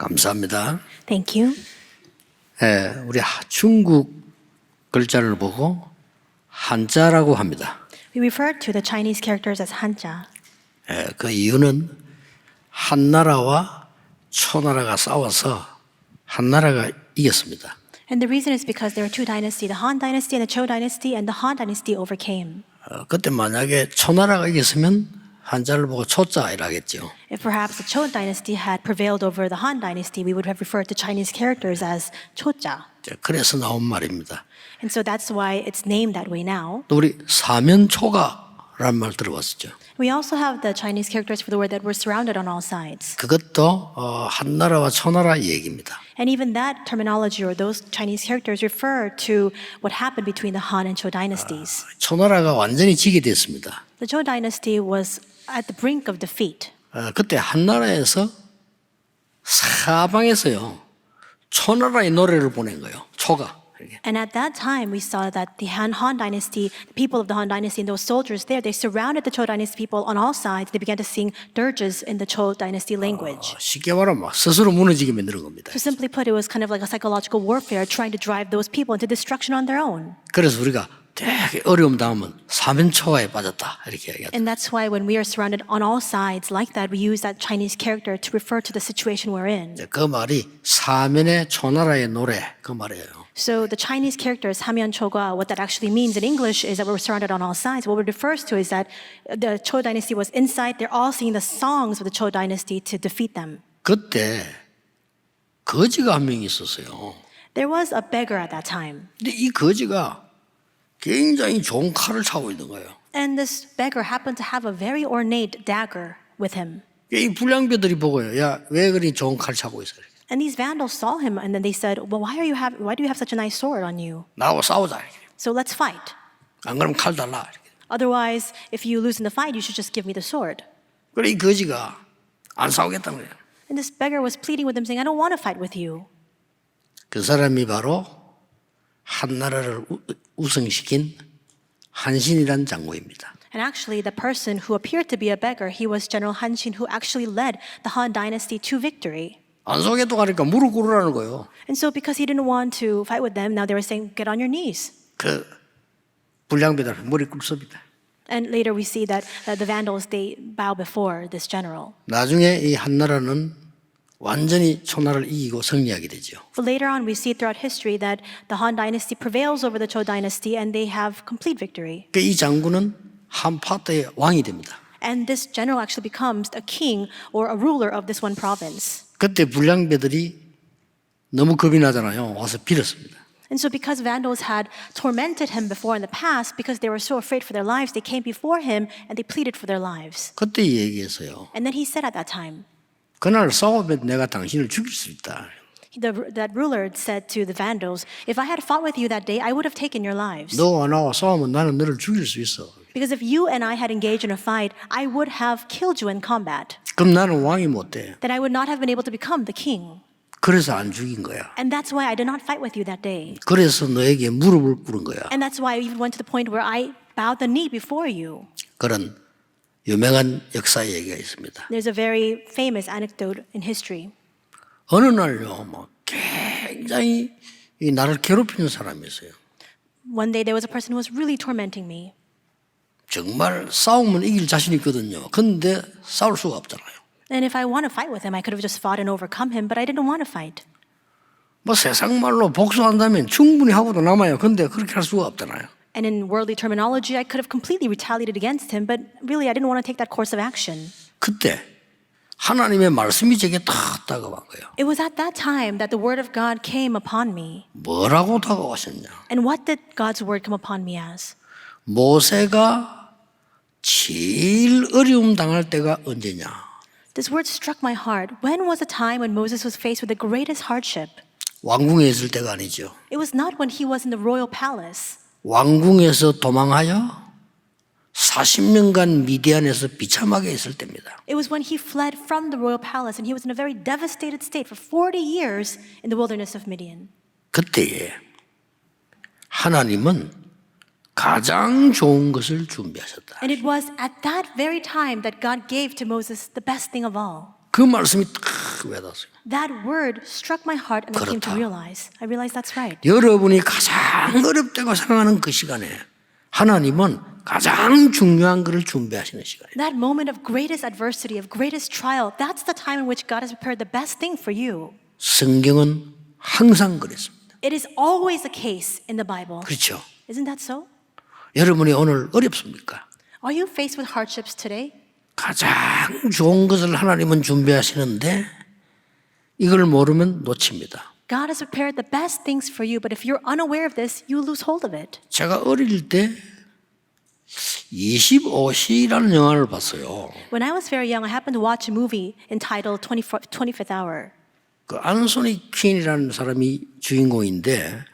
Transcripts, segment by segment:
감사합니다. Thank you. 우리 중국 글자를 보고 한자라고 합니다. We refer to the Chinese characters as Hanja. 그 이유는 한나라와 초나라가 싸워서 한나라가 이겼습니다. And the reason is because there are two dynasties, the Han dynasty and the Zhou dynasty, and the Han dynasty overcame. 그때 만약에 초나라가 이겼으면 한자를 보고 초자이라 하겠죠. If perhaps the Zhou dynasty had prevailed over the Han dynasty, we would have referred to Chinese characters as Choja. 그래서 나온 말입니다. And so that's why it's named that way now. 또 우리 사면초가라는 말 들어봤었죠. We also have the Chinese characters for the word that we're surrounded on all sides. 그것도 한나라와 초나라 얘기입니다. And even that terminology or those Chinese characters refer to what happened between the Han and Zhou dynasties. 초나라가 완전히 지게 됐습니다. The Zhou dynasty was at the brink of defeat. 그때 한나라에서 사방에서요 초나라의 노래를 보낸 거예요. 초가. And at that time, we saw that the Han dynasty, the people of the Han dynasty and those soldiers there, they surrounded the Zhou dynasty people on all sides. They began to sing dirges in the Zhou dynasty language. 쉽게 말하면 스스로 무너지게 만드는 겁니다. So simply put, it was kind of like a psychological warfare trying to drive those people into destruction on their own. 그래서 우리가 되게 어려움 당하면 사면초가에 빠졌다 이렇게 얘기하죠. And that's why when we are surrounded on all sides like that, we use that Chinese character to refer to the situation we're in. 그 말이 사면의 초나라의 노래 그 말이에요. So the Chinese characters Hamyeon Choga, what that actually means in English is that we're surrounded on all sides. What it refers to is that the Zhou dynasty was inside. They're all singing the songs of the Zhou dynasty to defeat them. 그때 거지가 한 명이 있었어요. There was a beggar at that time. 근데 이 거지가 굉장히 좋은 칼을 차고 있는 거예요. And this beggar happened to have a very ornate dagger with him. 이 불량배들이 보고요. 야, 왜 그리 좋은 칼 차고 있어? And these vandals saw him and then they said, well, why do you have such a nice sword on you? 나하고 싸우자. So let's fight. 안 그러면 칼 달라. Otherwise, if you lose in the fight, you should just give me the sword. 그래 이 거지가 안 싸우겠다는 거예요. And this beggar was pleading with him saying, I don't want to fight with you. 그 사람이 바로 한나라를 우승시킨 한신이란 장군입니다. And actually, the person who appeared to be a beggar, he was General Han Xin, who actually led the Han dynasty to victory. 안 속에도 가니까 무릎 꿇으라는 거예요. And so because he didn't want to fight with them, now they were saying, get on your knees. 그 불량배들 머리 꿇습니다. And later we see that the Vandals, they bow before this general. 나중에 이 한나라는 완전히 초나라를 이기고 승리하게 되죠. But later on, we see throughout history that the Han dynasty prevails over the Zhou dynasty and they have complete victory. 이 장군은 한파트의 왕이 됩니다. And this general actually becomes a king or a ruler of this one province. 그때 불량배들이 너무 겁이 나잖아요. 와서 빌었습니다. And so because Vandals had tormented him before in the past, because they were so afraid for their lives, they came before him and they pleaded for their lives. 그때 얘기했어요. And then he said at that time, 그날 싸우면 내가 당신을 죽일 수 있다. that ruler said to the Vandals, if I had fought with you that day, I would have taken your lives. 너와 나와 싸우면 나는 너를 죽일 수 있어. Because if you and I had engaged in a fight, I would have killed you in combat. 그럼 나는 왕이 못 돼. Then I would not have been able to become the king. 그래서 안 죽인 거야. And that's why I did not fight with you that day. 그래서 너에게 무릎을 꿇은 거야. And that's why I even went to the point where I bowed the knee before you. 그런 유명한 역사 얘기가 있습니다. There's a very famous anecdote in history. 어느 날요, 막 굉장히 이 나를 괴롭히는 사람이 있어요. One day there was a person who was really tormenting me. 정말 싸우면 이길 자신이 있거든요. 근데 싸울 수가 없잖아요. And if I want to fight with him, I could have just fought and overcome him, but I didn't want to fight. 뭐 세상 말로 복수한다면 충분히 하고도 남아요. 근데 그렇게 할 수가 없잖아요. And in worldly terminology, I could have completely retaliated against him, but really I didn't want to take that course of action. 그때 하나님의 말씀이 제게 딱 다가온 거예요. It was at that time that the word of God came upon me. 뭐라고 다가오셨냐? And what did God's word come upon me as? 모세가 제일 어려움 당할 때가 언제냐? This word struck my heart. When was a time when Moses was faced with the greatest hardship? 왕궁에 있을 때가 아니죠. It was not when he was in the royal palace. 왕궁에서 도망하여 40년간 미디안에서 비참하게 있을 때입니다. It was when he fled from the royal palace and he was in a very devastated state for 40 years in the wilderness of Midian. 그때에 하나님은 가장 좋은 것을 준비하셨다. And it was at that very time that God gave to Moses the best thing of all. 그 말씀이 탁 와닿았어요. That word struck my heart and I came to 그렇다. realize. I realized that's right. 여러분이 가장 어렵다고 생각하는 그 시간에 하나님은 가장 중요한 것을 준비하시는 시간이에요. That moment of greatest adversity, of greatest trial, that's the time in which God has prepared the best thing for you. 성경은 항상 그랬습니다. It is always the case in the Bible. 그렇죠? Isn't that so? 여러분이 오늘 어렵습니까? Are you faced with hardships today? 가장 좋은 것을 하나님은 준비하시는데 이걸 모르면 놓칩니다. God has prepared the best things for you, but if you're unaware of this, you lose hold of it. 제가 어릴 때 25시라는 영화를 봤어요. When I was very young, I happened to watch a movie entitled 25th Hour. 그 안소니 퀸이라는 사람이 주인공인데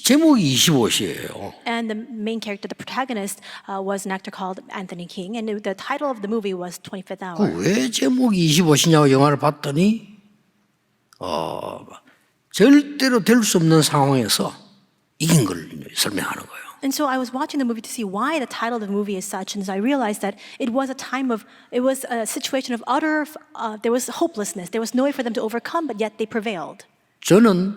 제목이 25시예요. And the main character, the protagonist, was an actor called Anthony King, and the title of the movie was 25th Hour. 왜 제목이 25시냐고 영화를 봤더니 절대로 될 수 없는 상황에서 이긴 걸 설명하는 거예요. And so I was watching the movie to see why the title of the movie is such, and so I realized that it was a situation of there was hopelessness. There was no way for them to overcome, but yet they prevailed. 저는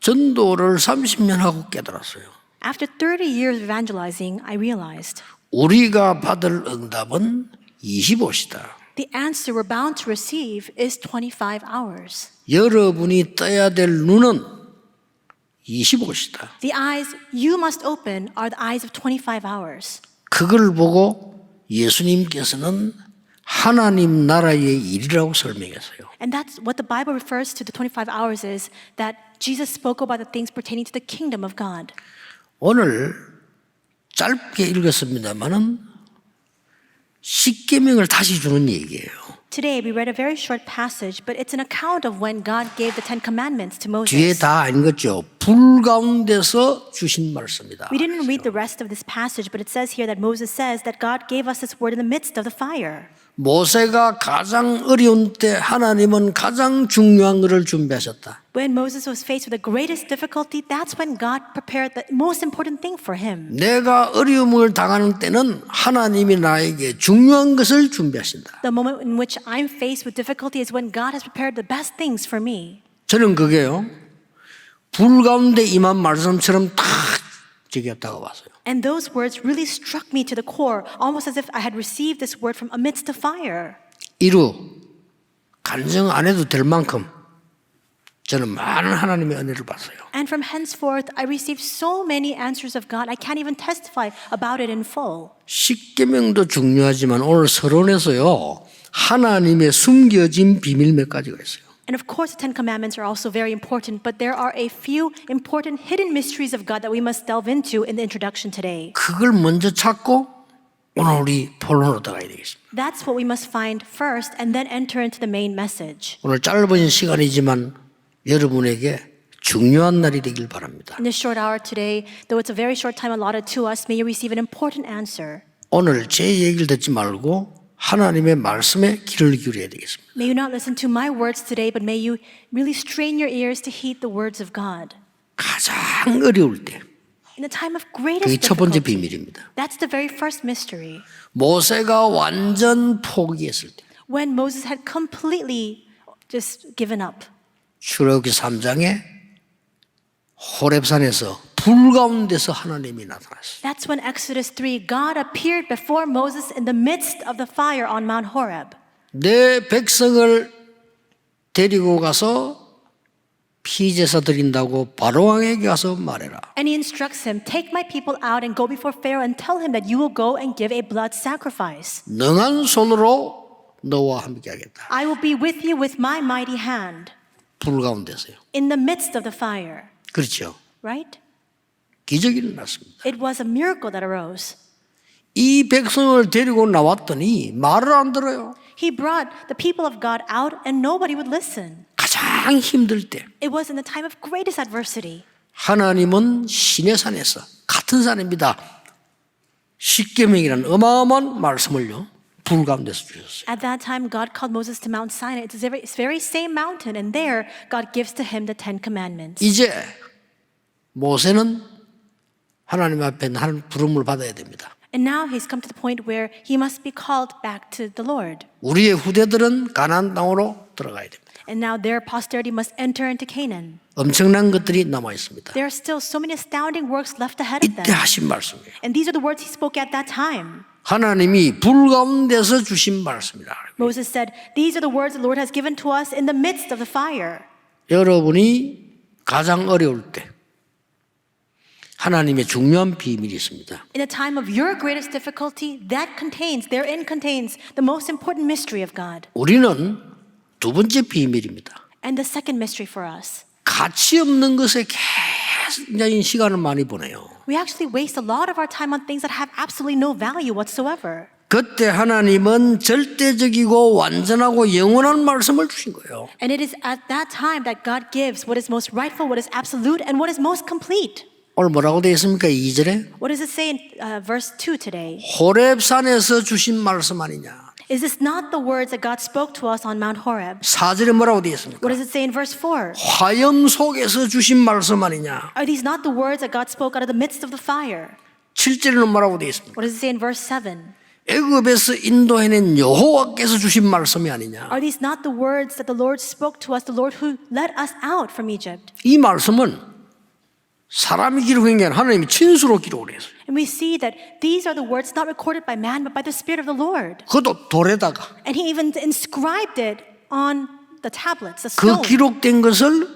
전도를 30년 하고 깨달았어요. After 30 years of evangelizing, I realized 우리가 받을 응답은 25시다. the answer we're bound to receive is 25 hours. 여러분이 떠야 될 눈은 25시다. The eyes you must open are the eyes of 25 hours. 그걸 보고 예수님께서는 하나님 나라의 일이라고 설명했어요. And that's what the Bible refers to the 25 hours is that Jesus spoke about the things pertaining to the kingdom of God. 오늘 짧게 읽었습니다마는 십계명을 다시 주는 얘기예요. Today we read a very short passage, but it's an account of when God gave the Ten Commandments to 뒤에 Moses. 다 안 읽었죠. 불 가운데서 주신 말씀이다. We didn't read the rest of this passage, but it says here that Moses says that God gave us this word in the midst of the fire. 모세가 가장 어려운 때 하나님은 가장 중요한 것을 준비하셨다. When Moses was faced with the greatest difficulty, that's when God prepared the most important thing for him. 내가 어려움을 당하는 때는 하나님이 나에게 중요한 것을 준비하신다. The moment in which I'm faced with difficulty is when God has prepared the best things for me. 저는 그게요. 불 가운데 임한 말씀처럼 탁 저기였다고 봤어요. And those words really struck me to the core, almost as if I had received this word from amidst the fire. 이루 간증 안 해도 될 만큼 저는 많은 하나님의 은혜를 봤어요. And from henceforth, I received so many answers of God, I can't even testify about it in full. 십계명도 중요하지만 오늘 서론에서요. 하나님의 숨겨진 비밀 몇 가지가 있어요. And of course, the Ten Commandments are also very important, but there are a few important hidden mysteries of God that we must delve into in the introduction today. 그걸 먼저 찾고 오늘 우리 본론으로 들어가야 되겠습니다. That's what we must find first and then enter into the main message. 오늘 짧은 시간이지만 여러분에게 중요한 날이 되길 바랍니다. In this short hour today, though it's a very short time allotted to us, may you receive an important answer. 오늘 제 얘기를 듣지 말고 하나님의 말씀에 귀를 기울여야 되겠습니다. May you not listen to my words today, but may you really strain your ears to heed the words of God. 가장 어려울 때 In the time of 그게 greatest 첫 번째 difficulty, 비밀입니다. that's the very first mystery. 모세가 완전 포기했을 때 When Moses had completely just given up. 출애굽기 3장에 호렙산에서 불 가운데서 하나님이 나타났어요. That's when Exodus 3, God appeared before Moses in the midst of the fire on Mount Horeb. 내 백성을 데리고 가서 피제사 드린다고 바로 왕에게 가서 말해라. And he instructs him, take my people out and go before Pharaoh and tell him that you will go and give a blood sacrifice. 능한 손으로 너와 함께 하겠다. I will be with you with my mighty hand. 불 가운데서요. In the midst of the fire. 그렇죠. Right? 기적이 일어났습니다. It was a miracle that arose. 이 백성을 데리고 나왔더니 말을 안 들어요. He brought the people of God out and nobody would listen. 가장 힘들 때 It was in the time of greatest adversity. 하나님은 시내산에서 같은 산입니다. 십계명이라는 어마어마한 말씀을요. 불 가운데서 주셨어요. At that time, God called Moses to Mount Sinai. It's the very same mountain, and there God gives to him the Ten Commandments. 이제 모세는 하나님 앞에 하는 부름을 받아야 됩니다. And now he's come to the point where he must be called back to the Lord. 우리의 후대들은 가나안 땅으로 들어가야 됩니다. And now their posterity must enter into Canaan. 엄청난 것들이 남아 있습니다. There are still so many astounding works left ahead of 이때 them. 하신 말씀이에요. And these are the words he spoke at that time. 하나님이 불 가운데서 주신 말씀이다. Moses said, these are the words the Lord has given to us in the midst of the fire. 여러분이 가장 어려울 때 하나님의 중요한 비밀이 있습니다. In a time of your greatest difficulty, therein contains the most important mystery of God. 우리는 두 번째 비밀입니다. And the second mystery for us. 가치 없는 것에 굉장히 시간을 많이 보내요. We actually waste a lot of our time on things that have absolutely no value whatsoever. 그때 하나님은 절대적이고 완전하고 영원한 말씀을 주신 거예요. And it is at that time that God gives what is most rightful, what is absolute, and what is most complete. 오늘 뭐라고 되어 있습니까? 2절에 What does it say in verse 2 today? 호렙산에서 주신 말씀 아니냐. Is this not the words that God spoke to us on Mount Horeb? 4절에 뭐라고 되어 있습니까? What does it say in verse 4? 화염 속에서 주신 말씀 아니냐. Are these not the words that God spoke out of the midst of the fire? 7절에는 뭐라고 되어 있습니까? What does it say in verse 7? 애굽에서 인도해낸 여호와께서 주신 말씀이 아니냐. Are these not the words that the Lord spoke to us, the Lord who led us out from Egypt? 이 말씀은 사람이 기록한 게 아니라 하나님이 친수로 기록을 했어요. And we see that these are the words not recorded by man, but by the Spirit of the Lord. 그것도 돌에다가 And he even inscribed it on the tablets, the 그 stone. 기록된 것을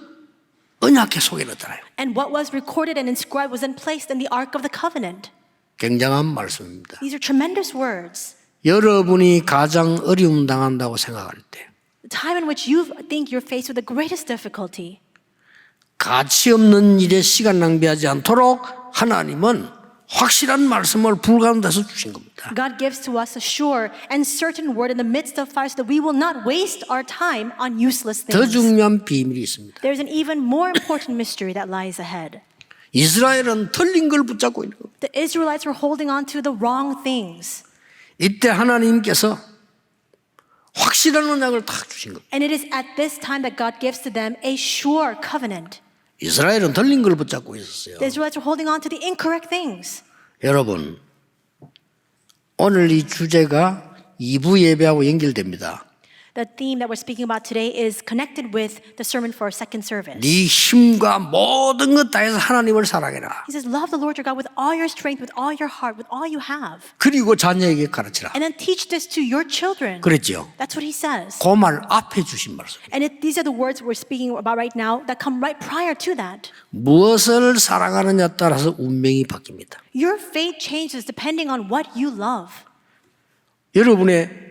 언약궤 속에 넣었잖아요. And what was recorded and inscribed was then placed in the Ark of the Covenant. 굉장한 말씀입니다. These are tremendous words. 여러분이 가장 어려움 당한다고 생각할 때 The time in which you think you're faced with the greatest difficulty, 가치 없는 일에 시간 낭비하지 않도록 하나님은 확실한 말씀을 불가운데서 주신 겁니다. God gives to us a sure and certain word in the midst of fire so that we will not waste our time on useless 더 things. 중요한 비밀이 있습니다. There's an even more important mystery that lies ahead. 이스라엘은 틀린 걸 붙잡고 있는 겁니다. The Israelites were holding on to the wrong things. 이때 하나님께서 확실한 언약을 딱 주신 겁니다. And it is at this time that God gives to them a sure covenant. 이스라엘은 틀린 걸 붙잡고 있었어요. The Israelites were holding on to the incorrect things. 여러분, 오늘 이 주제가 2부 예배하고 연결됩니다. The theme that we're speaking about today is connected with the sermon for our second service. 네 힘과 모든 것 다해서 하나님을 사랑해라. He says, love the Lord your God with all your strength, with all your heart, with all you have. 그리고 자녀에게 가르치라. And then teach this to your children. 그랬죠. That's what he says. 그 말 앞에 주신 말씀. And these are the words we're speaking about right now that come right prior to that. 무엇을 사랑하느냐에 따라서 운명이 바뀝니다. Your fate changes depending on what you love. 여러분의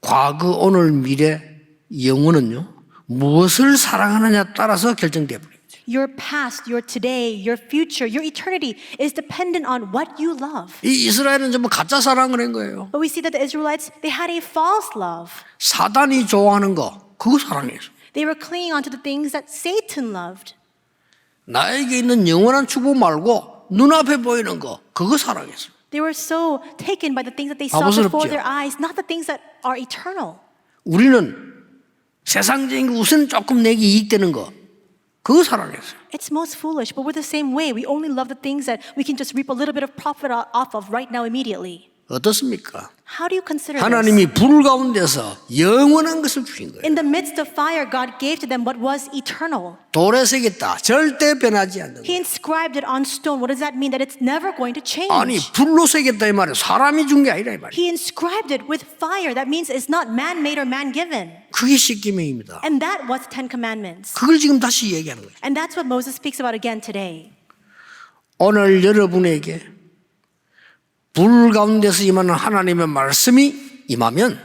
과거, 오늘, 미래, 영혼은요, 무엇을 사랑하느냐에 따라서 결정되어 버립니다. Your past, your today, your future, your eternity is dependent on what you love. 이 이스라엘은 전부 가짜 사랑을 한 거예요. But we see that the Israelites, they had a false love. 사단이 좋아하는 거, 그거 사랑했어. They were clinging on to the things that Satan loved. 나에게 있는 영원한 축복 말고 눈앞에 보이는 거, 그거 사랑했어. They were so taken by the things that they saw 바보스럽죠. before their eyes, not the things that are eternal. 우리는 세상적인 거 우선 조금 내게 이익되는 거, 그거 사랑했어요. It's most foolish, but we're the same way. We only love the things that we can just reap a little bit of profit off of right now immediately. 어떻습니까? How do you consider this? 하나님이 불 가운데서 영원한 것을 주신 거예요. In the midst of fire, God gave to them what was eternal. 돌에 새겼다. 절대 변하지 않는 He 거예요. inscribed it on stone. What does that mean? That it's never going to change. 아니 불로 새겼다 이 말이에요. 사람이 준 게 아니라 이 말이에요. He inscribed it with fire. That means it's not man-made or man-given. 그게 십계명입니다. And that was the Ten Commandments. 그걸 지금 다시 얘기하는 거예요. And that's what Moses speaks about again today. 오늘 여러분에게 불 가운데서 임하는 하나님의 말씀이 임하면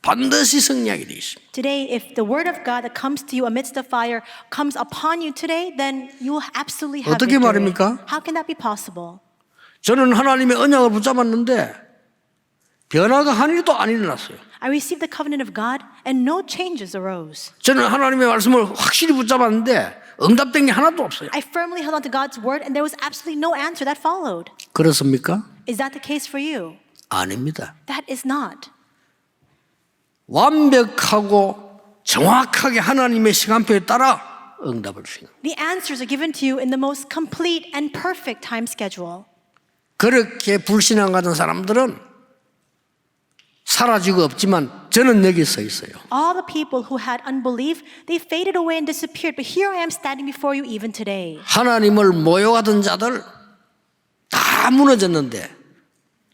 반드시 승리하게 되어 있습니다. Today, if the word of God that comes to you amidst the fire comes upon you today, then you will absolutely have 어떻게 victory. 말입니까? How can that be possible? 저는 하나님의 언약을 붙잡았는데 변화가 한 일도 안 일어났어요. I received the covenant of God and no changes arose. 저는 하나님의 말씀을 확실히 붙잡았는데 응답된 게 하나도 없어요. I firmly held on to God's word and there was absolutely no answer that followed. 그렇습니까? Is that the case for you? 아닙니다. That is not. 완벽하고 정확하게 하나님의 시간표에 따라 응답을 주신 겁니다. The answers are given to you in the most complete and perfect time schedule. 그렇게 불신앙하던 사람들은 사라지고 없지만 저는 여기 서 있어요. All the people who had unbelief, they faded away and disappeared. But here I am standing before you even today. 하나님을 모욕하던 자들 다 무너졌는데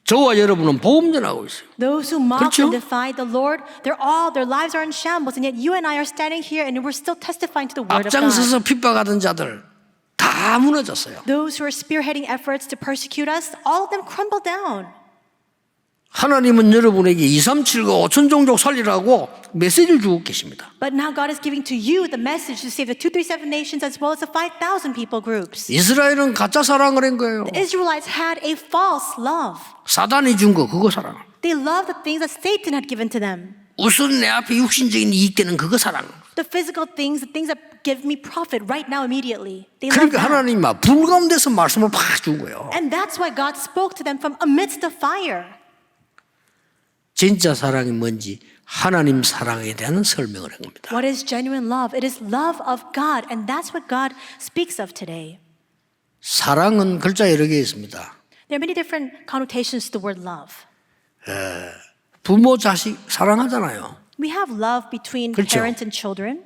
저와 여러분은 복음 전하고 있어요. Those who mocked 그렇죠? and defied the Lord, their lives are in shambles, and yet you and I are standing here and we're still testifying to the word of God. 앞장서서 핍박하던 자들 다 무너졌어요. Those who are spearheading efforts to persecute us, all of them crumble down. 하나님은 여러분에게 237과 5천 종족 살리라고 메시지를 주고 계십니다. But now God is giving to you the message to save the 237 nations as well as the 5,000 people groups. 이스라엘은 가짜 사랑을 한 거예요. The Israelites had a false love. 사단이 준 거 그거 사랑. They loved the things that Satan had given to them. 우선 내 앞에 육신적인 이익 되는 그거 사랑. The physical things, the things that give me profit right now immediately. They loved 그러니까 that. 하나님이 막 불 가운데서 말씀을 팍 준 거예요. And that's why God spoke to them from amidst the fire. 진짜 사랑이 뭔지 하나님 사랑에 대한 설명을 한 겁니다. What is genuine love? It is love of God, and that's what God speaks of today. 사랑은 글자 여러 개 있습니다. There are many different connotations to the word love. 부모 자식 사랑하잖아요. We have love between 그렇죠. parents and children.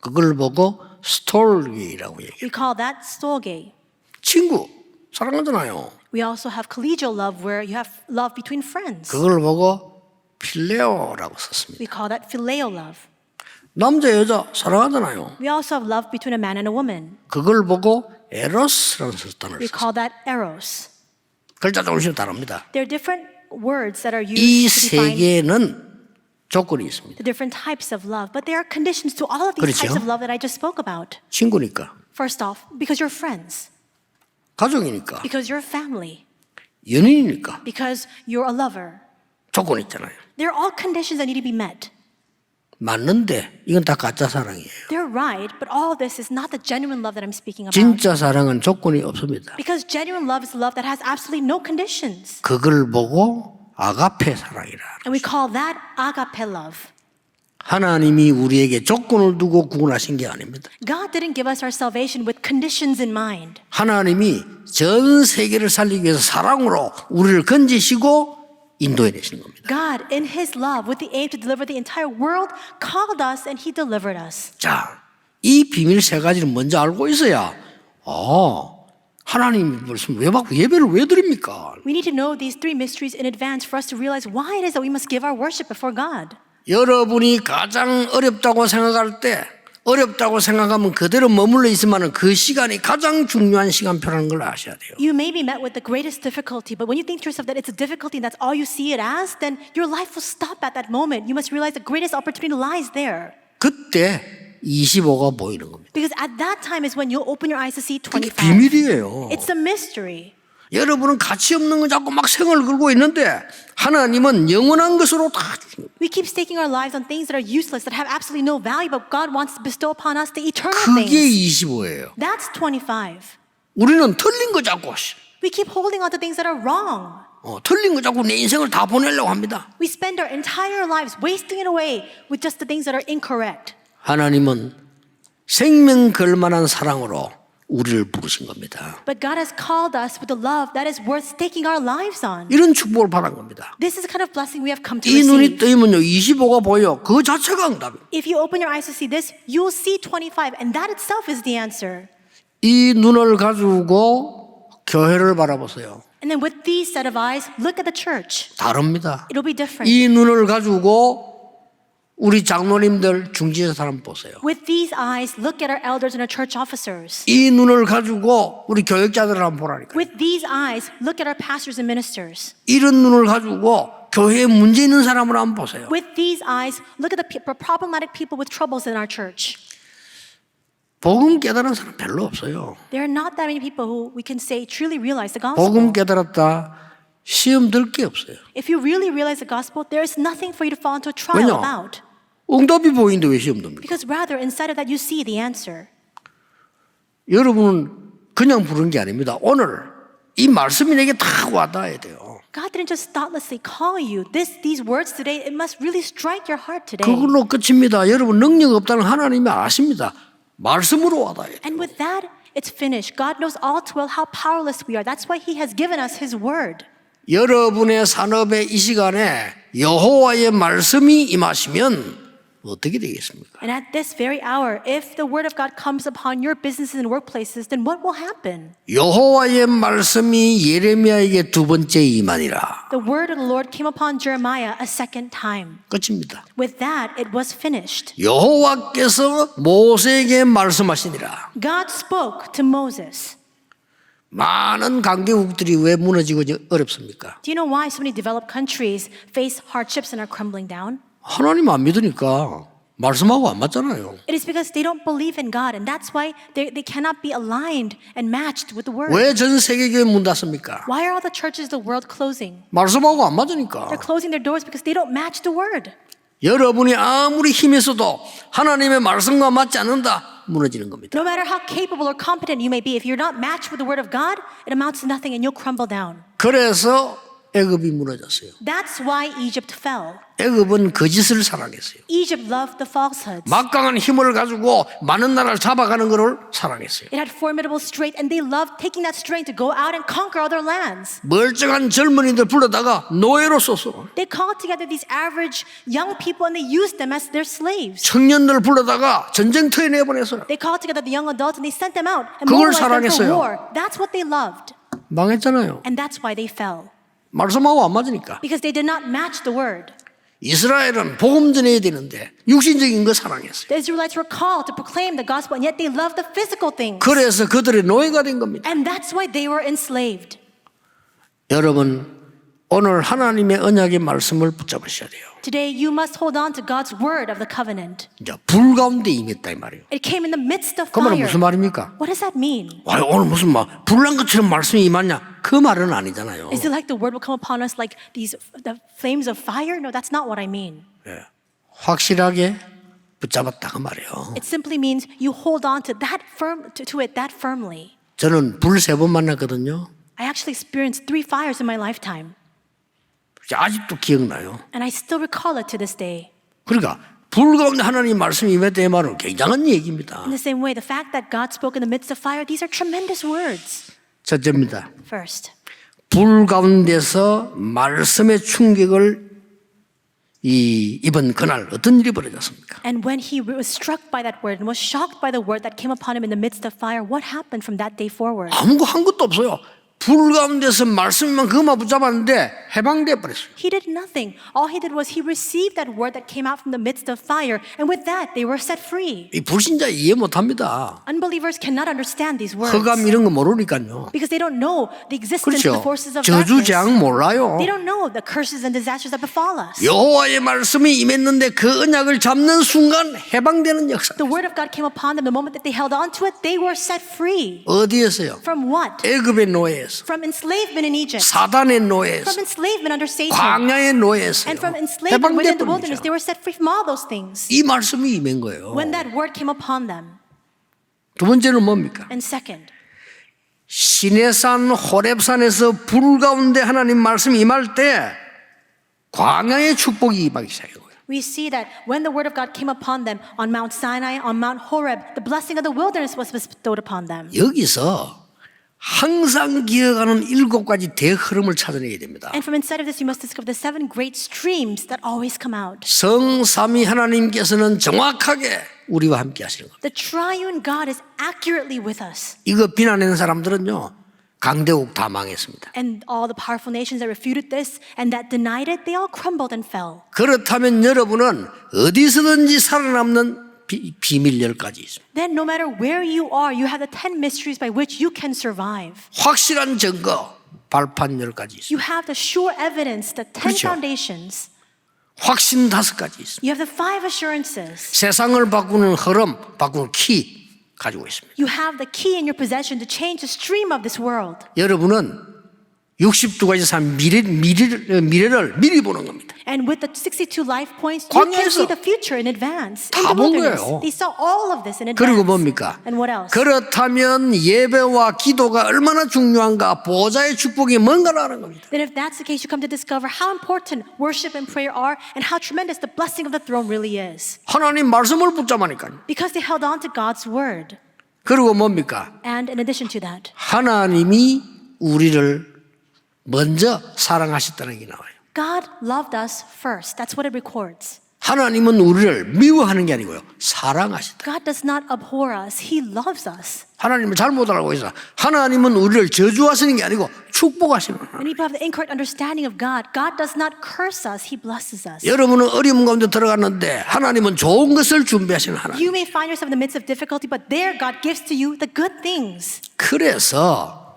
그걸 보고 스톨기라고 얘기해요. We call that storge. 친구 사랑하잖아요. We also have collegial love where you have love between friends. 그걸 보고 필레오라고 썼습니다. We call that phileo love. 남자 여자 사랑하잖아요. We also have love between a man and a woman. 그걸 보고 에로스라는 단어를 We 썼습니다. call that eros. 글자 조금씩 다릅니다. There are different words that are 이 used to 세 define 개는 조건이 있습니다. the different types of love. But there are conditions to all of these 그렇죠. types of love that I just spoke about. 친구니까, First off, because you're friends. 가족이니까, Because you're family. 연인이니까 Because you're a lover. 조건 있잖아요. They're all conditions that need to be met. 맞는데 이건 다 가짜 사랑이에요. They're right, but all this is not the genuine love that I'm speaking about. 진짜 사랑은 조건이 없습니다. Because genuine love is love that has absolutely no conditions. 그걸 보고 아가페 사랑이라. And we call that agape love. 하나님이 우리에게 조건을 두고 구원하신 게 아닙니다. God didn't give us our salvation with conditions in mind. 하나님이 전 세계를 살리기 위해서 사랑으로 우리를 건지시고 인도해 내시는 겁니다. God, in His love, with the aim to deliver the entire world, called us and He delivered us. 자, 이 비밀 세 가지를 먼저 알고 있어야 하나님 말씀 왜 받고 예배를 왜 드립니까? We need to know these three mysteries in advance for us to realize why it is that we must give our worship before God. 여러분이 가장 어렵다고 생각할 때 어렵다고 생각하면 그대로 머물러 있으면 그 시간이 가장 중요한 시간표라는 걸 아셔야 돼요. You may be met with the greatest difficulty, but when you think to yourself that it's a difficulty and that's all you see it as, then your life will stop at that moment. You must realize the greatest opportunity lies there. 그때 25가 보이는 겁니다. Because at that time is when you'll open your eyes to see 그게 25. 비밀이에요. It's a mystery. 여러분은 가치 없는 거 자꾸 막 생을 걸고 있는데 하나님은 영원한 것으로 다 주신 겁니다. We keep staking our lives on things that are useless, that have absolutely no value, but God wants to bestow upon us the eternal 그게 things. 25예요. That's 25. 우리는 틀린 거 자꾸 We keep holding on to things that are wrong. 틀린 거 자꾸 내 인생을 다 보내려고 합니다. We spend our entire lives wasting it away with just the things that are incorrect. 하나님은 생명 걸만한 사랑으로 우리를 부르신 겁니다. But God has called us with a love that is worth staking our lives on. 이런 축복을 받은 겁니다. This is the kind of blessing we have come to 이 눈이 receive. 뜨이면요 25가 보여. 그 자체가 응답이에요. If you open your eyes to see this, you'll see 25, and that itself is the answer. 이 눈을 가지고 교회를 바라보세요. And then with these set of eyes, look at the church. 다릅니다. It'll be different. 이 눈을 가지고 우리 장로님들 중지의 사람 보세요. With these eyes, look at our elders and our church officers. 이 눈을 가지고 우리 교육자들을 한번 보라니까요. With these eyes, look at our pastors and ministers. 이런 눈을 가지고 교회에 문제 있는 사람을 한번 보세요. With these eyes, look at the problematic people with troubles in our church. 복음 깨달은 사람 별로 없어요. There are not that many people who we can say truly realize the 복음 gospel. 깨달았다 시험 들 게 없어요. If you really realize the gospel, there is nothing for you to fall into a trial 왜냐? about. 응답이 보이는데 왜 시험 듭니까? Because rather, inside of that, you see the answer. 여러분은 그냥 부른 게 아닙니다. 오늘 이 말씀이 내게 다 와닿아야 돼요. God didn't just thoughtlessly call you. These words today, it must really strike your heart today. 그걸로 끝입니다. 여러분 능력 없다는 하나님이 아십니다. 말씀으로 와닿아야 돼요. And with that, It's finished. God knows all too well how powerless we are. That's why He has given us His word. 여러분의 산업에 이 시간에 여호와의 말씀이 임하시면 어떻게 되겠습니까? And at this very hour, if the word of God comes upon your businesses and workplaces, then what will happen? 여호와의 말씀이 예레미야에게 두 번째 임하니라. The word of the Lord came upon Jeremiah a second time. 끝입니다. With that, it was finished. 여호와께서 모세에게 말씀하시니라. God spoke to Moses. 많은 강대국들이 왜 무너지고 어렵습니까? Do you know why so many developed countries face hardships and are crumbling down? 하나님 안 믿으니까 말씀하고 안 맞잖아요. It is because they don't believe in God, and that's why they cannot be aligned and matched with the word. 왜 전 세계교회 문 닫습니까? Why are all the churches of the world closing? 말씀하고 안 맞으니까. They're closing their doors because they don't match the word. 여러분이 아무리 힘있어도 하나님의 말씀과 맞지 않는다 무너지는 겁니다. No matter how capable or competent you may be, if you're not matched with the word of God, it amounts to nothing and you'll crumble down. 그래서 애굽이 무너졌어요. That's why Egypt fell. 애굽은 거짓을 사랑했어요. Egypt loved the falsehoods. 막강한 힘을 가지고 많은 나라를 잡아가는 것을 사랑했어요. It had formidable strength, and they loved taking that strength to go out and conquer other lands. 멀쩡한 젊은이들 불러다가 노예로 썼어. They called together these average young people and they used them as their slaves. 청년들 불러다가 전쟁터에 내보냈어요. They called together the young adults and they sent them out and 그걸 mobilized them 사랑했어요. for war. That's what they loved. 망했잖아요. And that's why they fell. 말씀하고 안 맞으니까. Because they did not match the word. 이스라엘은 복음 전해야 되는데 육신적인 거 사랑했어요. The Israelites were called to proclaim the gospel, and yet they loved the physical things. 그래서 그들의 노예가 된 겁니다. And that's why they were enslaved. 여러분 오늘 하나님의 언약의 말씀을 붙잡으셔야 돼요. Today, you must hold on to God's word of the covenant. 이제 불 가운데 임했다 이 말이에요. It came in the midst of 그 말은 fire. 무슨 말입니까? What does that mean? 와, 오늘 무슨 막 불난 것처럼 말씀이 임하냐? 그 말은 아니잖아요. Is it like the word will come upon us like the flames of fire? No, that's not what I mean. 예. 확실하게 붙잡았다 그 말이에요. It simply means you hold on to that to it that firmly. 저는 불 3번 만났거든요. I actually experienced 3 fires in my lifetime, 아직도 기억나요. and I still recall it to this day. 그러니까 불 가운데 하나님 말씀이 임했다 이 말은 굉장한 얘기입니다. In the same way, the fact that God spoke in the midst of fire, these are tremendous words. 첫째입니다. First, 불 가운데서 말씀의 충격을 입은 그날 어떤 일이 벌어졌습니까? and when he was struck by that word and was shocked by the word that came upon him in the midst of fire, what happened from that day forward? 아무거 한 것도 없어요. 불 가운데서 말씀만 그것만 붙잡았는데 해방돼 버렸어요. He did nothing. All he did was he received that word that came out from the midst of fire, and with that they were set free. 이 불신자 이해 못합니다. Unbelievers cannot understand these words 흑암 이런 거 모르니까요. because they don't know the existence 그렇죠. of the forces of darkness. 저주재앙 몰라요. They don't know the curses and disasters that befall us. 여호와의 말씀이 임했는데 그 언약을 잡는 순간 해방되는 역사. The word of God came upon them. The moment that they held on to it, they were set free. 어디에서요? From what? 애굽의 노예에서, From enslavement in Egypt. 사단의 노예에서, From enslavement under Satan. 광야의 노예에서 And from enslavement 해방돼 within the 버린 wilderness, 거죠. they were set free from all those things. 이 말씀이 임한 거예요. When that word came upon them. 두 번째는 뭡니까? And second, 시내산 호렙산에서 불 가운데 하나님 말씀이 임할 때 광야의 축복이 임하기 시작해요. we see that when the word of God came upon them on Mount Sinai, on Mount Horeb, the blessing of the wilderness was bestowed upon them. 여기서 항상 기억하는 7가지 대흐름을 찾아내야 됩니다. And from inside of this, you must discover the 7 great streams that always come out. 성삼위 하나님께서는 정확하게 우리와 함께 하시는 겁니다. The triune God is accurately with us. 이거 비난하는 사람들은요, 강대국 다 망했습니다. And all the powerful nations that refuted this and that denied it, they all crumbled and fell. 그렇다면 여러분은 어디서든지 살아남는 비밀 10가지 있습니다. Then no matter where you are, you have the 10 mysteries by which you can survive. 확실한 증거, 발판 10가지 있습니다. You have the sure evidence, the 10 그렇죠. foundations. 확신 5가지 있습니다. You have the 5 assurances. 세상을 바꾸는 흐름, 바꾸는 키 가지고 있습니다. You have the key in your possession to change the stream of this world. 여러분은 62가지 산 미래를 미리 보는 겁니다. And with the 62 life points, you can 광야에서 see the future in advance. In 다 the 본 wilderness, 거예요. they saw all of this in advance. 그리고 뭡니까? And what else? 그렇다면 예배와 기도가 얼마나 중요한가, 보좌의 축복이 뭔가를 아는 겁니다. Then if that's the case, you come to discover how important worship and prayer are and how tremendous the blessing of the throne really is. 하나님 말씀을 붙잡으니까요. Because they held on to God's word. 그리고 뭡니까? And in addition to that, 하나님이 우리를 먼저 사랑하셨다는 게 나와요. God loved us first. That's what it records. 하나님은 우리를 미워하는 게 아니고요. 사랑하셨다. God does not abhor us. He loves us. 하나님은 잘못 알고 있어. 하나님은 우리를 저주하시는 게 아니고 축복하시는 거예요. And people have the incorrect understanding of God. God does not curse us. He blesses us. 여러분은 어려움 가운데 들어갔는데 하나님은 좋은 것을 준비하시는 하나님. You may find yourself in the midst of difficulty, but there God gives to you the good things. 그래서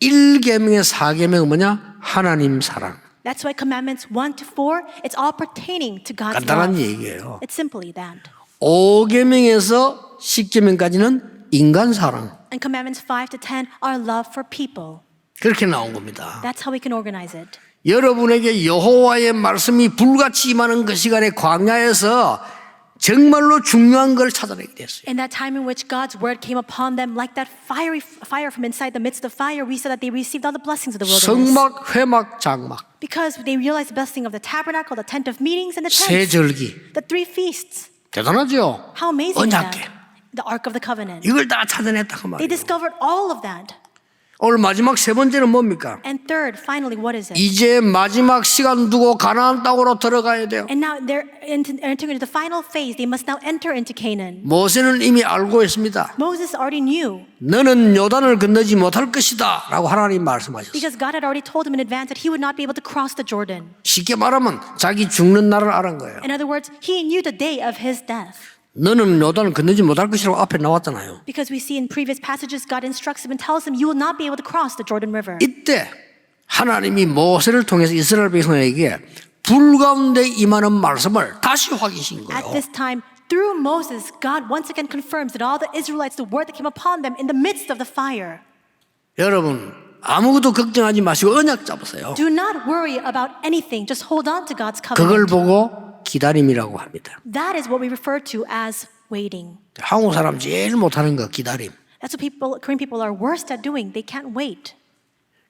1계명의 4계명은 뭐냐? 하나님 사랑. That's why commandments 1 to 4, it's all pertaining to God's 간단한 love. 얘기예요. It's simply that. 5계명에서 10계명까지는 인간 사랑. And commandments 5 to 10 are love for people. 그렇게 나온 겁니다. That's how we can organize it. 여러분에게 여호와의 말씀이 불같이 임하는 그 시간에 광야에서 정말로 중요한 걸 찾아내게 됐어요. In that time in which God's word came upon them like that fire from inside the midst of fire, we said that they received all the blessings of the wilderness. 성막, 회막, 장막, Because they realized the blessing of the tabernacle, the tent of meetings, and the 세 tents. 절기. The 3 feasts. 대단하죠? How amazing is that? 언약궤. The Ark of the Covenant. 이걸 다 찾아냈다고 They 말이에요. discovered all of that. 오늘 마지막 세 번째는 뭡니까? And third, finally, what is it? 이제 마지막 시간 두고 가나안 땅으로 들어가야 돼요. And now they're entering into the final phase. They must now enter into Canaan. 모세는 이미 알고 있습니다. Moses already knew 너는 요단을 건너지 못할 것이다 라고 하나님 말씀하셨어요. because God had already told him in advance that he would not be able to cross the Jordan. 쉽게 말하면 자기 죽는 날을 알은 거예요. In other words, he knew the day of his death. 너는 요단을 건너지 못할 것이라고 앞에 나왔잖아요. Because we see in previous passages, God instructs him and tells him, you will not be able to cross the Jordan River. 이때 하나님이 모세를 통해서 이스라엘 백성에게 불 가운데 임하는 말씀을 다시 확인신 At 거예요. this time, through Moses, God once again confirms that all the Israelites, the word that came upon them in the midst of the fire. 여러분 아무것도 걱정하지 마시고 언약 잡으세요. Do not worry about anything. Just hold on to God's 그걸 covenant. 보고 기다림이라고 합니다. That is what we refer to as waiting. 한국 사람 제일 못하는 거 기다림. That's what Korean people are worst at doing. They can't wait.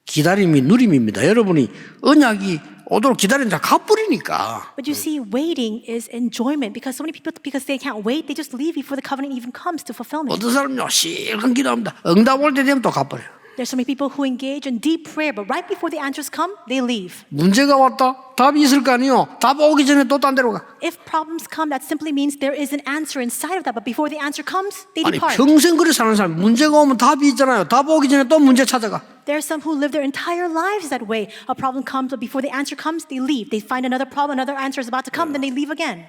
기다림이 누림입니다. 여러분이 언약이 오도록 기다리는 자 갚으리니까. But you see, waiting is enjoyment because so many people, because they can't wait, they just leave before the covenant even comes to fulfillment. 어떤 사람은요 실컷 기도합니다. 응답 올 때 되면 또 갚아요. There's so many people who engage in deep prayer, but right before the answers come, they leave. 문제가 왔다. 답이 있을 거 아니에요. 답 오기 전에 또 딴 데로 가. If problems come, that simply means there is an answer inside of that. But before the answer comes, they 아니 depart. 평생 그래 사는 사람 문제가 오면 답이 있잖아요. 답 오기 전에 또 문제 찾아가. There are some who live their entire lives that way. A problem comes, but before the answer comes, they leave. They find another problem, another answer is about to come, then they leave again.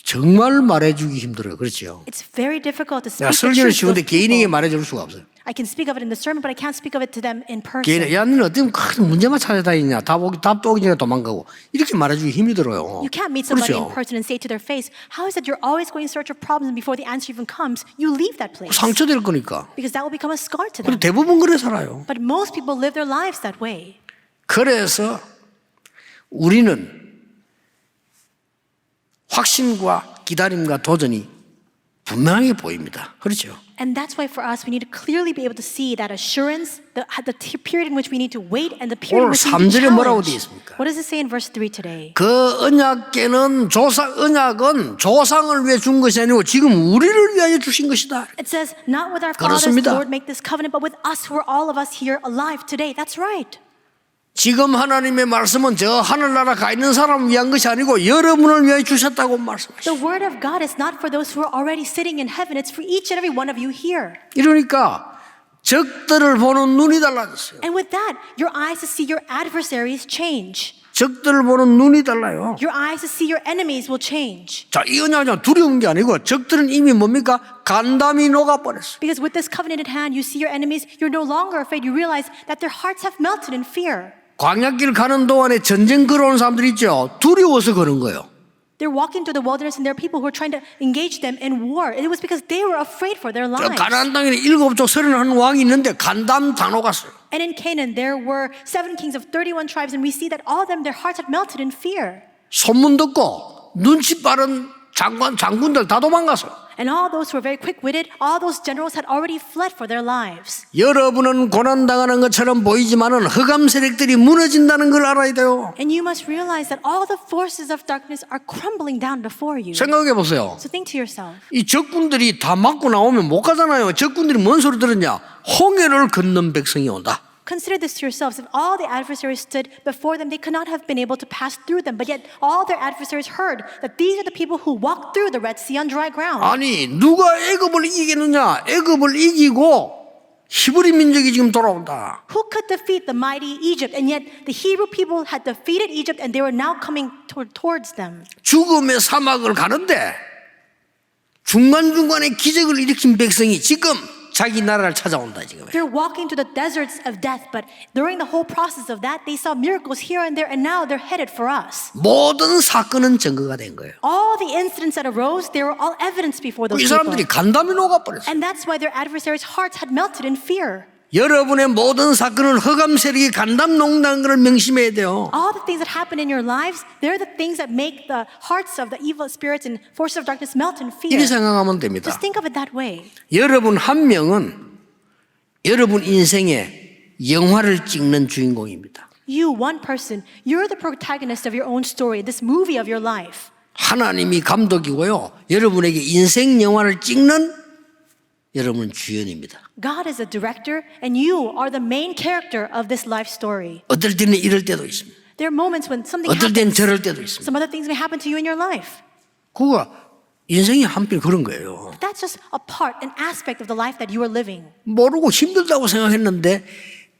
정말 말해주기 힘들어요. 그렇죠? It's very difficult to 내가 speak the 설교는 truth to 쉬운데 those 개인에게 people. 말해줄 수가 없어요. I can speak of it in the sermon, but I can't speak of it to them in person. 개인에 야 너는 어떻게 큰 문제만 찾아다니냐. 답도 오기 전에 도망가고 이렇게 말해주기 힘들어요. You can't meet somebody in 그렇죠? person and say to their face, how is it you're always going in search of problems and before the answer even comes, you leave that place? 상처될 거니까. Because that will become a scar to 근데 them. 대부분 그래 살아요. But most people live their lives that way. 그래서 우리는 확신과 기다림과 도전이 분명하게 보입니다. 그렇죠? And that's why for us, we need to clearly be able to see that assurance, the period in which we need to wait and the period in 오늘 which we need to 3절에 뭐라고 challenge. 되어 있습니까? What does it say in verse 3 today? 그 언약은 조상을 위해 준 것이 아니고 지금 우리를 위하여 주신 것이다. It says, not with our fathers, 그렇습니다. Lord, make this covenant, but with us who are all of us here alive today. That's right. 지금 하나님의 말씀은 저 하늘나라 가 있는 사람을 위한 것이 아니고 여러분을 위하여 주셨다고 말씀하시죠. The word of God is not for those who are already sitting in heaven. It's for each and every one of you here. 이러니까 적들을 보는 눈이 달라졌어요. And with that, your eyes to see your adversaries change. 적들을 보는 눈이 달라요. Your eyes to see your enemies will change. 자, 이 언약은 두려운 게 아니고 적들은 이미 뭡니까? 간담이 녹아버렸어요. Because with this covenant in hand, you see your enemies, you're no longer afraid. You realize that their hearts have melted in fear. 광야길 가는 동안에 전쟁 걸어오는 사람들 있죠. 두려워서 그런 거예요. They're walking through the wilderness and there are people who are trying to engage them in war. It was because they were afraid for their 저 lives. 가나안 땅에는 7족 31 왕이 있는데 간담 다 녹았어요. And in Canaan, there were 7 kings of 31 tribes, and we see that all of them, their hearts had melted in fear. 소문 듣고 눈치 빠른 장군들 다 도망갔어요. And all those who were very quick-witted, all those generals had already fled for their lives. 여러분은 고난당하는 것처럼 보이지만은 흑암 세력들이 무너진다는 걸 알아야 돼요. And you must realize that all the forces of darkness are crumbling down before you. 생각해 보세요. So think to yourself. 이 적군들이 다 맞고 나오면 못 가잖아요. 적군들이 뭔 소리 들었냐? 홍해를 건넌 백성이 온다. Consider this to yourselves. If all the adversaries stood before them, they could not have been able to pass through them. But yet all their adversaries heard that these are the people who walked through the Red Sea on dry ground. 아니 누가 애굽을 이기겠느냐? 애굽을 이기고 히브리 민족이 지금 돌아온다. Who could defeat the mighty Egypt? And yet the Hebrew people had defeated Egypt and they were now coming towards them. 죽음의 사막을 가는데 중간중간에 기적을 일으킨 백성이 지금 자기 나라를 찾아온다 지금. They're walking to the deserts of death, but during the whole process of that, they saw miracles here and there, and now they're headed for us. 모든 사건은 증거가 된 거예요. All the incidents that arose, they were all evidence before those 이 people. 사람들이 간담이 녹아버렸어요. And that's why their adversaries' hearts had melted in fear. 여러분의 모든 사건은 흑암 세력이 간담 녹는 것을 명심해야 돼요. All the things that happen in your lives, they're the things that make the hearts of the evil spirits and forces of darkness melt in fear. 이렇게 생각하면 됩니다. Just think of it that way. 여러분 한 명은 여러분 인생의 영화를 찍는 주인공입니다. You, one person, you're the protagonist of your own story, this movie of your life. 하나님이 감독이고요. 여러분에게 인생 영화를 찍는 여러분은 주연입니다. God is a director, and you are the main character of this life story. 어떨 때는 이럴 때도 있습니다. There are moments when something 어떨 때는 happens. 저럴 때도 있습니다. Some other things may happen to you in your life. 그거 인생이 한편 그런 거예요. That's just a part, an aspect of the life that you are living. 모르고 힘들다고 생각했는데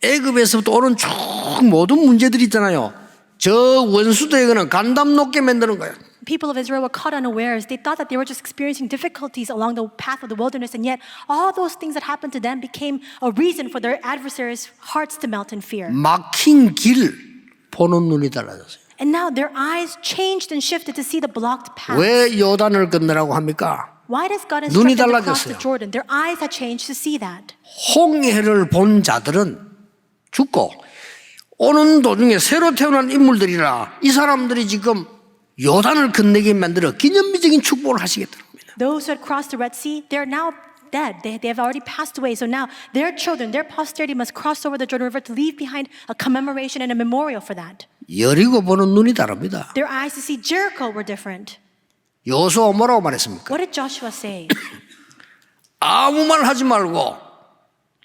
애굽에서부터 오는 쭉 모든 문제들이 있잖아요. 저 원수들에게는 간담 높게 만드는 거예요. People of Israel were caught unawares. They thought that they were just experiencing difficulties along the path of the wilderness, and yet all those things that happened to them became a reason for their adversaries' hearts to melt in fear. 막힌 길 보는 눈이 달라졌어요. And now their eyes changed and shifted to see the blocked path. 왜 요단을 건너라고 합니까? Why does God 눈이 instruct them to cross 달라졌어요. the Jordan? Their eyes had changed to see that. 홍해를 본 자들은 죽고 오는 도중에 새로 태어난 인물들이라 이 사람들이 지금 요단을 건너게 만들어 기념비적인 축복을 하시겠다는 겁니다. Those who had crossed the Red Sea, they're now dead. They have already passed away. So now their children, their posterity must cross over the Jordan River to leave behind a commemoration and a memorial for that. 여리고 보는 눈이 다릅니다. Their eyes to see Jericho were different. 여호수아 뭐라고 말했습니까? What did Joshua say? 아무 말 하지 말고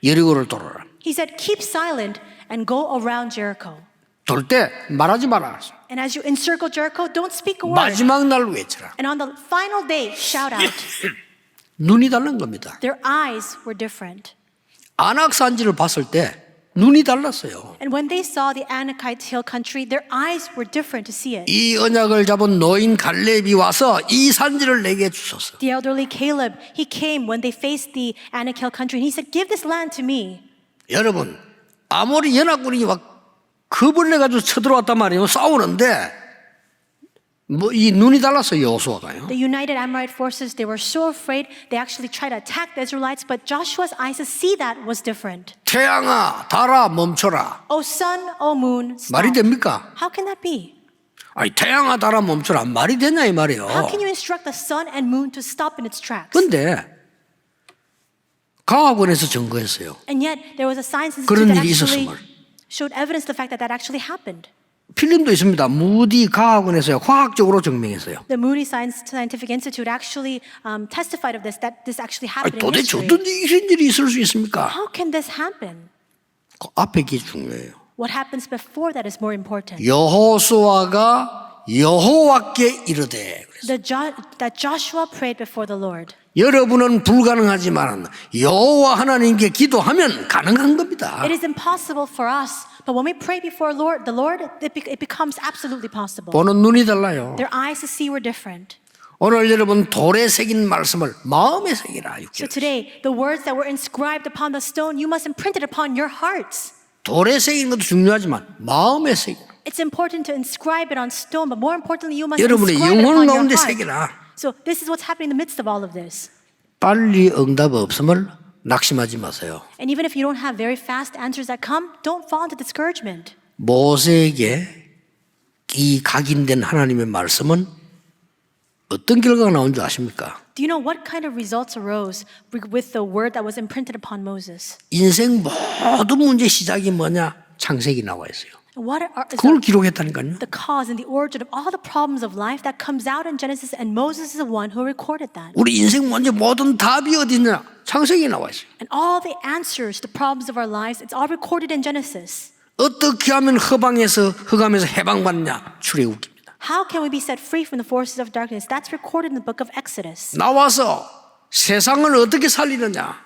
여리고를 돌아라. He said, keep silent and go around Jericho. 돌 때 말하지 마라. And as you encircle Jericho, don't speak a word. 마지막 날 외쳐라. And on the final day, shout out. 눈이 다른 겁니다. Their eyes were different. 안악산지를 봤을 때 눈이 달랐어요. And when they saw the Anakite hill country, their eyes were different to see it. 이 언약을 잡은 노인 갈렙이 와서 이 산지를 내게 주소서. The elderly Caleb, he came when they faced the Anak hill country, and he said, give this land to me. 여러분 아모리 연합군이 막 겁을 내가지고 쳐들어왔단 말이에요. 싸우는데 뭐 이 눈이 달랐어요. 여호수아가요. The united Amorite forces, they were so afraid, they actually tried to attack the Israelites, but Joshua's eyes to see that was different. 태양아 달아 멈춰라. O sun, O moon, stop. 말이 됩니까? How can that be? 아니 태양아 달아 멈춰라 말이 되냐 이 말이에요. How can you instruct the sun and moon to stop in its tracks? 근데 과학원에서 증거했어요. And yet there was a science 그런 institute that 일이 actually 있었음을. showed evidence to the fact that that actually happened. 필름도 있습니다. 무디 과학원에서요. 과학적으로 증명했어요. The Moody Scientific Institute actually testified of this, that this actually 아니, happened in 도대체 history. 어떤 이런 일이 있을 수 있습니까? How can this happen? 그 앞에 게 중요해요. What happens before that is more important. 여호수아가 여호와께 이르되 That Joshua prayed before the Lord. 여러분은 불가능하지만 여호와 하나님께 기도하면 가능한 겁니다. It is impossible for us, but when we pray before the Lord, it becomes absolutely possible. 보는 눈이 달라요. Their eyes to see were different. 오늘 여러분 돌에 새긴 말씀을 마음에 새기라. So today, the words that were inscribed upon the stone, you must imprint it upon your hearts. 돌에 새긴 것도 중요하지만 마음에 새기라. It's important to inscribe it on stone, but more importantly, you must 여러분의 inscribe it 영혼 upon your 가운데 heart. 새기라. So this is what's happening in the midst of all of this. 빨리 응답 없음을 낙심하지 마세요. And even if you don't have very fast answers that come, don't fall into discouragement. 모세에게 이 각인된 하나님의 말씀은 어떤 결과가 나온 줄 아십니까? Do you know what kind of results arose with the word that was imprinted upon Moses? 인생 모든 문제 시작이 뭐냐? 창세기 나와 있어요. What is 그걸 기록했다니까요. the cause and the origin of all the problems of life that comes out in Genesis, and Moses is the one who recorded that. 우리 인생 문제 모든 답이 어디 있느냐? 창세기에 나와 있어요. And all the answers to the problems of our lives, it's all recorded in Genesis. 어떻게 하면 흑암에서 해방받냐? 출애굽기입니다. How can we be set free from the forces of darkness? That's recorded in the book of Exodus. 나와서 세상을 어떻게 살리느냐?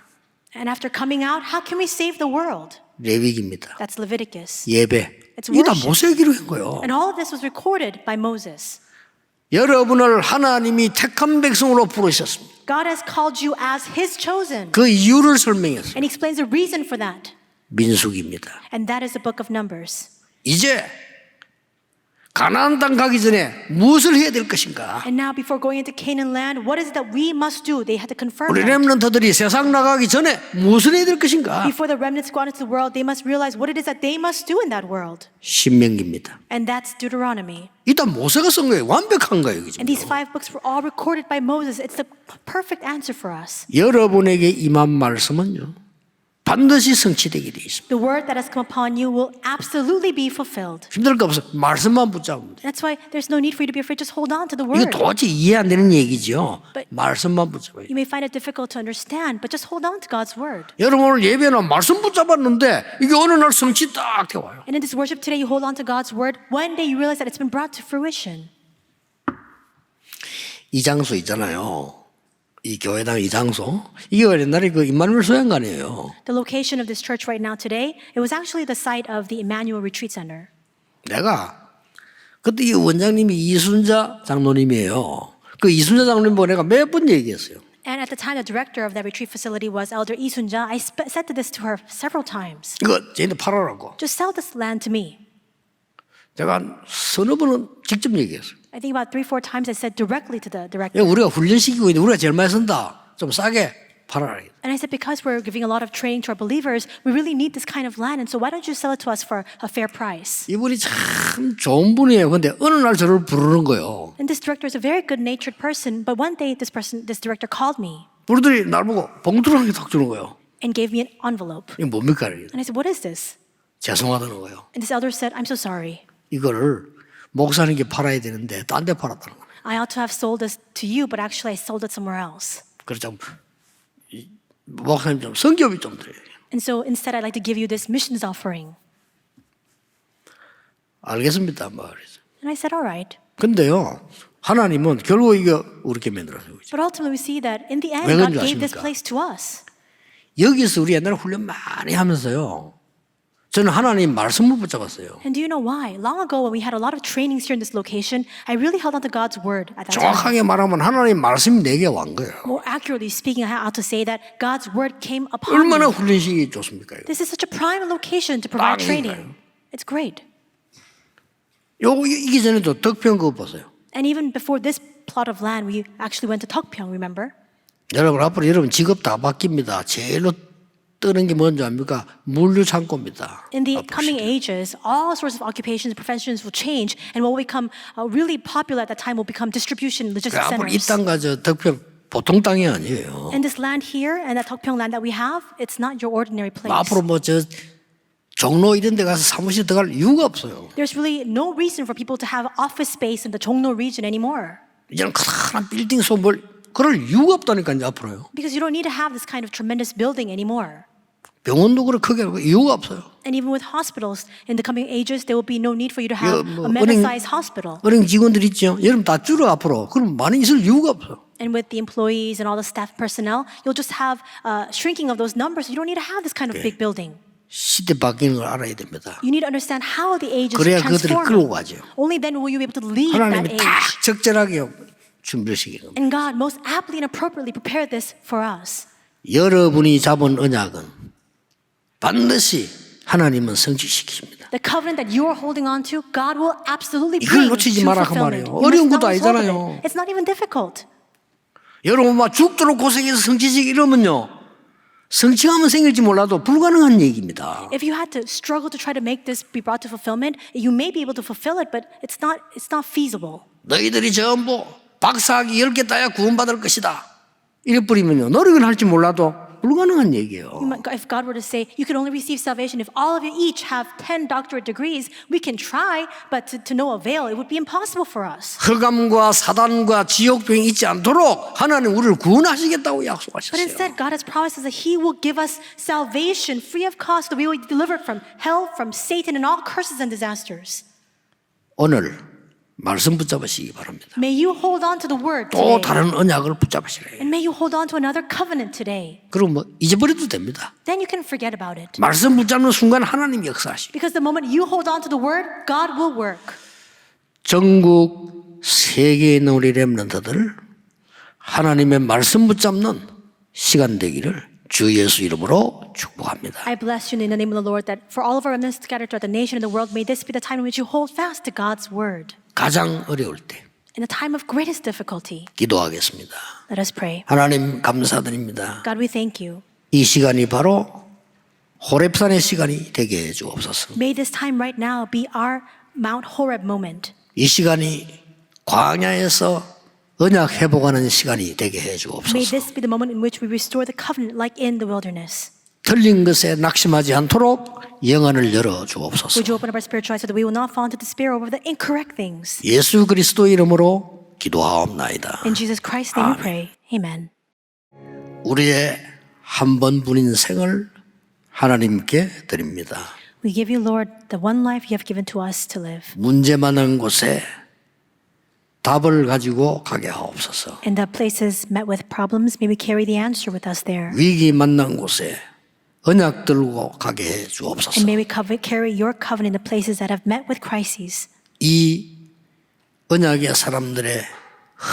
And after coming out, how can we save the world? 레위기입니다. That's Leviticus. 예배. It's 이게 다 worship. 모세에 기록한 거예요. And all of this was recorded by Moses. 여러분을 하나님이 택한 백성으로 부르셨습니다. God has called you as His chosen. 그 이유를 설명했어요. And He explains the reason for that. 민수기입니다. And that is the book of Numbers. 이제 가나안 땅 가기 전에 무엇을 해야 될 것인가? And now before going into Canaan land, what is it that we must do? They had to confirm 우리 that. 렘넌트들이 세상 나가기 전에 무엇을 해야 될 것인가? Before the remnants go out into the world, they must realize what it is that they must do in that world. 신명기입니다. And that's Deuteronomy. 일단 모세가 쓴 거예요. 완벽한 거예요. And these 5 books were all recorded by Moses. It's the perfect answer for us. 여러분에게 임한 말씀은요. 반드시 성취되게 되어 있습니다. The word that has come upon you will absolutely be fulfilled. 힘들 거 없어. 말씀만 붙잡으면 돼요. That's why there's no need for you to be afraid. Just hold on to the 이거 word. 도저히 이해 안 되는 얘기죠. But- 말씀만 붙잡아요. You may find it difficult to understand, but just hold on to God's word. 여러분 오늘 예배는 말씀 붙잡았는데 이게 어느 날 성취 딱 되어와요. And in this worship today, you hold on to God's word. One day you realize that it's been brought to fruition. 이 장소 있잖아요. 이 교회당 이 장소. 이게 옛날에 그 임마누엘 소양관이에요. The location of this church right now today, it was actually the site of the Emmanuel Retreat Center. 내가 그때 이 원장님이 이순자 장로님이에요. 그 이순자 장로님 보고 내가 몇 번 얘기했어요. And at the time, the director of that retreat facility was Elder Lee Sun-ja. I said this to her several times. 이거 쟤한테 팔아라고. Just sell this land to me. 제가 한 서너 번은 직접 얘기했어요. I think about 3-4 times I said directly to the director. 우리가 훈련시키고 있는데 우리가 제일 많이 쓴다. 좀 싸게 팔아라. And I said, because we're giving a lot of training to our believers, we really need this kind of land. And so why don't you sell it to us for a fair price? 이분이 참 좋은 분이에요. 근데 어느 날 저를 부르는 거예요. And this director is a very good-natured person. But one day, this director called me 우리들이 날 보고 봉투를 하나 탁 주는 거예요. and gave me an envelope. 이게 뭡니까? 이래. And I said, what is this? 죄송하다는 거예요. And this elder said, I'm so sorry. 이거를 목사님께 팔아야 되는데 딴 데 팔았다는 거예요. I ought to have sold this to you, but actually I sold it somewhere else. 그래서 좀 목사님 좀 성교비 좀 드려요. And so instead, I'd like to give you this missions offering. 알겠습니다. 뭐 그래서. And I said, all right. 근데요, 하나님은 결국 이거 우리께 만들어서 그죠. But ultimately, we see that in the end, 왜 God 그런지 gave this 아십니까? place to us. 여기서 우리 옛날에 훈련 많이 하면서요. 저는 하나님 말씀을 붙잡았어요. And do you know why? Long ago, when we had a lot of trainings here in this location, I really held on to God's word at that time. 정확하게 말하면 하나님 말씀이 내게 온 거예요. More accurately speaking, I ought to say that God's word came upon 얼마나 me. 훈련식이 좋습니까? 이거? This is such a prime location to provide 딱인가요? training. It's great. 요거 이기 전에도 덕평 그거 보세요. And even before this plot of land, we actually went to Tokpyeong, remember? 여러분 앞으로 여러분 직업 다 바뀝니다. 제일로 뜨는 게 뭔지 압니까? 물류 창고입니다. In the 앞으로 coming ages, all sorts of occupations and professions will change, and what will become really popular at that time will become distribution logistics 앞으로 이 centers. 땅과 저 덕평 보통 땅이 아니에요. And this land here and that Tokpyeong land that we have, it's not your ordinary place. 앞으로 뭐 저 종로 이런 데 가서 사무실 들어갈 이유가 없어요. There's really no reason for people to have office space in the Jongno region anymore. 이제는 커다란 빌딩 소물 그럴 이유가 없다니까 이제 앞으로요. Because you don't need to have this kind of tremendous building anymore. 병원도 그렇게 크게 하고 이유가 없어요. And even with hospitals, in the coming ages, there will be no need for you to have 뭐 a mega-sized hospital. 은행 직원들 있죠. 여러분 다 줄어 앞으로. 그럼 많이 있을 이유가 없어요. And with the employees and all the staff personnel, you'll just have shrinking of those numbers. You don't need to have this kind of big building. 시대 바뀌는 걸 알아야 됩니다. You need to understand how the age is 그래야 그들을 끌고 transforming. 가죠. Only then will you be able to lead that 하나님이 딱 age. 적절하게 준비시키는 겁니다. And God most aptly and appropriately prepared this for us. 여러분이 잡은 언약은 반드시 하나님은 성취시키십니다. The covenant that you are holding on to, God will absolutely 이걸 bring 놓치지 to 마라 그 fulfillment. 말이에요. You 어려운 must 것도 not withhold 아니잖아요. of it. It's not even difficult. 여러분 막 죽도록 고생해서 성취시키 이러면요. 성취하면 생길지 몰라도 불가능한 얘기입니다. If you had to struggle to try to make this be brought to fulfillment, you may be able to fulfill it, but it's not feasible. 너희들이 전부 박사학위 10개 따야 구원받을 것이다. 이래 버리면요. 노력은 할지 몰라도 불가능한 얘기예요. If God were to say, you can only receive salvation if all of you each have 10 doctorate degrees, we can try, but to no avail, it would be impossible for us. 흑암과 사단과 지옥병이 있지 않도록 하나님 우리를 구원하시겠다고 But 약속하셨어요. instead, God has promised us that He will give us salvation free of cost, that we will be delivered from hell, from Satan, and all curses and disasters. 오늘 말씀 붙잡으시기 바랍니다. May you hold on to the word 또 today. 다른 언약을 붙잡으시래요. And may you hold on to another covenant today. 그럼 뭐 잊어버려도 됩니다. Then you can forget about it. 말씀 붙잡는 순간 하나님이 역사하시고 Because the moment you hold on to the word, God will work. 전국 세계에 있는 우리 렘넌트들 하나님의 말씀 붙잡는 시간 되기를 주 예수 이름으로 축복합니다. I bless you in the name of the Lord that for all of our remnants scattered throughout the nation and the world, may this be the time in which you hold fast to God's word. 가장 어려울 때 In the time of greatest difficulty, 기도하겠습니다. let us pray. 하나님 감사드립니다. God, we thank you. 이 시간이 바로 호렙산의 시간이 되게 해 주옵소서. May this time right now be our Mount Horeb moment. 이 시간이 광야에서 언약 회복하는 시간이 되게 해 May 주옵소서. this be the moment in which we restore the covenant like in the wilderness. 틀린 것에 낙심하지 않도록 영안을 열어 주옵소서. Would you open up our spiritual eyes so that we will not fall into despair over the incorrect things? 예수 그리스도 이름으로 기도하옵나이다. In Jesus Christ's name we pray. Amen. 우리의 한 번뿐 인생을 하나님께 드립니다. We give you, Lord, the one life you have given to us to live. 문제 많은 곳에 답을 가지고 가게 하옵소서. In the places met with problems, may we carry the answer with us there. 위기 만난 곳에 언약 들고 가게 해 주옵소서. And may we carry your covenant in the places that have met with crises. 이 언약의 사람들의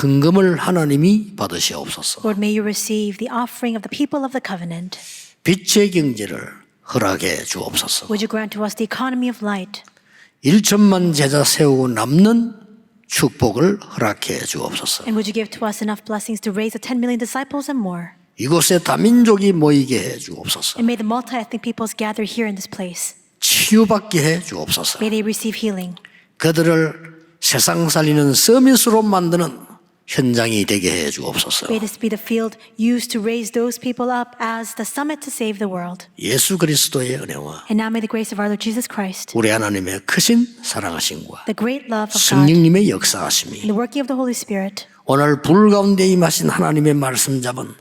헌금을 하나님이 받으시옵소서. Lord, may you receive the offering of the people of the covenant. 빛의 경제를 허락해 주옵소서. Would you grant to us the economy of light? 1천만 제자 세우고 남는 축복을 허락해 주옵소서. And would you give to us enough blessings to raise the 10 million disciples and more? 이곳에 다민족이 모이게 해 주옵소서. And may the multi-ethnic peoples gather here in this place. 치유받게 해 주옵소서. May they receive healing. 그들을 세상 살리는 서밋으로 만드는 현장이 되게 해 주옵소서. May this be the field used to raise those people up as the summit to save the world. 예수 그리스도의 은혜와 And now may the grace of our Lord Jesus Christ, 우리 하나님의 크신 사랑하심과 the great love of God, 성령님의 역사하심이 and the working of the Holy Spirit 오늘 불 가운데 임하신 하나님의 말씀 잡은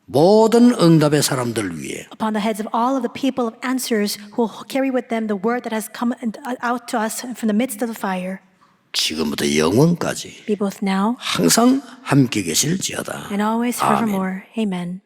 모든 응답의 사람들 위해 upon the heads of all of the people of answers who will carry with them the word that has come out to us from the midst of the fire, 지금부터 영원까지 be both now 항상 함께 계실지어다. and always 아멘. forevermore. Amen.